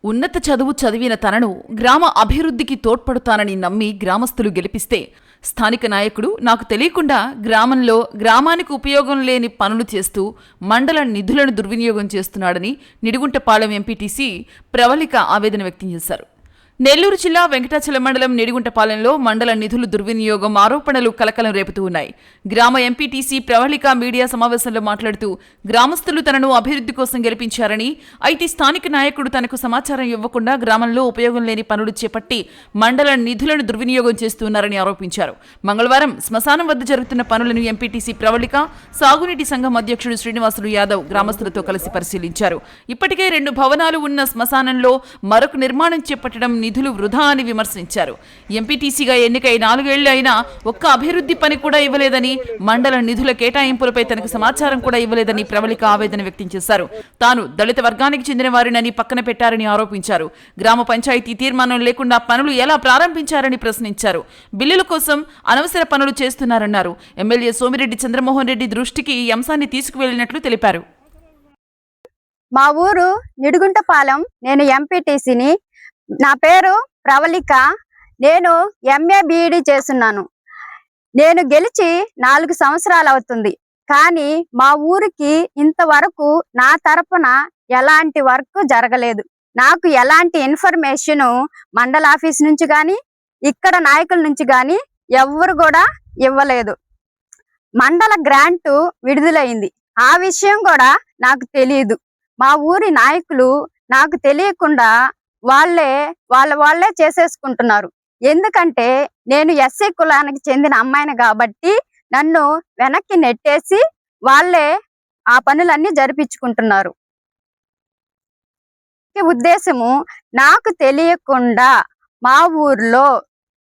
ఉన్నత చదువు చదివిన తనను గ్రామ అభివృద్ధికి తోడ్పడుతానని నమ్మి గ్రామస్తులు గెలిపిస్తే స్థానిక నాయకుడు నాకు తెలియకుండా గ్రామానికి ఉపయోగం లేని పనులు చేస్తూ మండల నిధులను దుర్వినియోగం చేస్తున్నాడని నిడిగుంటపాలెం ఎంపీటీసీ ప్రవళిక ఆవేదన వ్యక్తం చేశారు. నెల్లూరు జిల్లా వెంకటాచలం మండలం నిడిగుంటపాలెంలో మండల నిధులు దుర్వినియోగం ఆరోపణలు కలకలం రేపుతూ ఉన్నాయి. గ్రామ ఎంపీటీసీ ప్రవళిక మీడియా సమావేశంలో మాట్లాడుతూ గ్రామస్తులు తనను అభివృద్ధి కోసం గెలిపించారని, అయితే స్థానిక నాయకుడు తనకు సమాచారం ఇవ్వకుండా గ్రామంలో ఉపయోగం లేని పనులు చేపట్టి మండల నిధులను దుర్వినియోగం చేస్తున్నారని ఆరోపించారు. మంగళవారం శ్మశానం వద్ద జరుగుతున్న పనులను ఎంపీటీసీ ప్రవళిక, సాగునీటి సంఘం అధ్యక్షుడు శ్రీనివాసులు యాదవ్ గ్రామస్తులతో కలిసి పరిశీలించారు. ఇప్పటికే 2 భవనాలు ఉన్న శ్మశానంలో మరొక నిర్మాణం చేపట్టడం నిధులు వృధా అని విమర్శించారు. ఎంపీటీసీగా ఎన్నికై 4 ఏళ్లు అయినా ఒక్క అభివృద్ధి పని కూడా ఇవ్వలేదని, మండల నిధుల కేటాయింపులపై తనకు సమాచారం కూడా ఇవ్వలేదని ప్రవళిక ఆవేదన వ్యక్తం చేశారు. తాను దళిత వర్గానికి చెందిన వారినని పక్కన పెట్టారని ఆరోపించారు. గ్రామ పంచాయతీ తీర్మానం లేకుండా పనులు ఎలా ప్రారంభించారని ప్రశ్నించారు. బిల్లుల కోసం అనవసర పనులు చేస్తున్నారన్నారు. ఎమ్మెల్యే సోమిరెడ్డి చంద్రమోహన్ రెడ్డి దృష్టికి ఈ అంశాన్ని తీసుకువెళ్లినట్లు తెలిపారు. మా ఊరు నిడిగుంటపాలెం. నేను ఎంపీటీసీని. నా పేరు ప్రవళిక. నేను ఎంఏ బీఈడీ చేస్తున్నాను. నేను గెలిచి 4 సంవత్సరాలు అవుతుంది. కానీ మా ఊరికి ఇంతవరకు నా తరపున ఎలాంటి వర్క్ జరగలేదు. నాకు ఎలాంటి ఇన్ఫర్మేషన్ మండల ఆఫీస్ నుంచి కానీ ఇక్కడ నాయకుల నుంచి కానీ ఎవ్వరు కూడా ఇవ్వలేదు. మండల గ్రాంట్ విడుదలైంది, ఆ విషయం కూడా నాకు తెలియదు. మా ఊరి నాయకులు నాకు తెలియకుండా వాళ్ళే చేసేసుకుంటున్నారు. ఎందుకంటే నేను ఎస్సీ కులానికి చెందిన అమ్మాయిని కాబట్టి నన్ను వెనక్కి నెట్టేసి వాళ్ళే ఆ పనులన్నీ జరిపించుకుంటున్నారు. ఉద్దేశము, నాకు తెలియకుండా మా ఊర్లో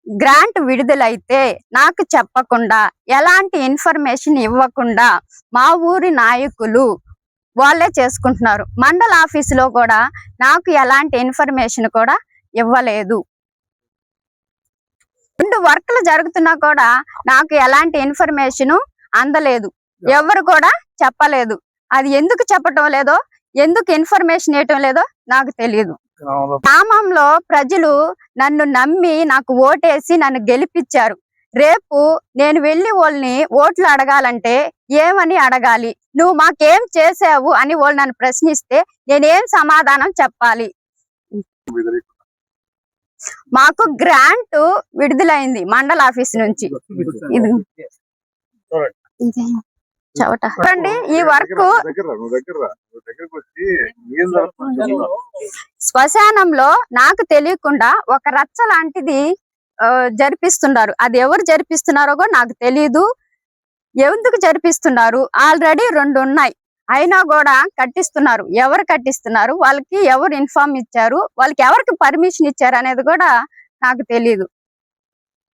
గ్రాంట్ విడుదలైతే నాకు చెప్పకుండా, ఎలాంటి ఇన్ఫర్మేషన్ ఇవ్వకుండా మా ఊరి నాయకులు వాళ్ళే చేసుకుంటున్నారు. మండల ఆఫీసులో కూడా నాకు ఎలాంటి ఇన్ఫర్మేషన్ కూడా ఇవ్వలేదు. 2 వర్క్లు జరుగుతున్నా కూడా నాకు ఎలాంటి ఇన్ఫర్మేషన్ అందలేదు. ఎవరు కూడా చెప్పలేదు. అది ఎందుకు చెప్పటం లేదో, ఎందుకు ఇన్ఫర్మేషన్ ఇవ్వటం లేదో నాకు తెలియదు. గ్రామంలో ప్రజలు నన్ను నమ్మి నాకు ఓటేసి నన్ను గెలిపించారు. రేపు నేను వెళ్ళి వాళ్ళని ఓట్లు అడగాలంటే ఏమని అడగాలి? నువ్వు మాకేం చేసావు అని వాళ్ళు నన్ను ప్రశ్నిస్తే నేనేం సమాధానం చెప్పాలి? మాకు గ్రాంట్ విడుదలైంది మండల ఆఫీస్ నుంచి. చూడండి, ఈ వర్క్ శ్మశానంలో నాకు తెలియకుండా ఒక రచ్చ లాంటిది జరిపిస్తున్నారు. అది ఎవరు జరిపిస్తున్నారో కూడా నాకు తెలియదు. ఎందుకు జరిపిస్తున్నారు? ఆల్రెడీ 2 ఉన్నాయి, అయినా కూడా కట్టిస్తున్నారు. ఎవరు కట్టిస్తున్నారు? వాళ్ళకి ఎవరు ఇన్ఫార్మ్ ఇచ్చారు? వాళ్ళకి ఎవరికి పర్మిషన్ ఇచ్చారు అనేది కూడా నాకు తెలియదు.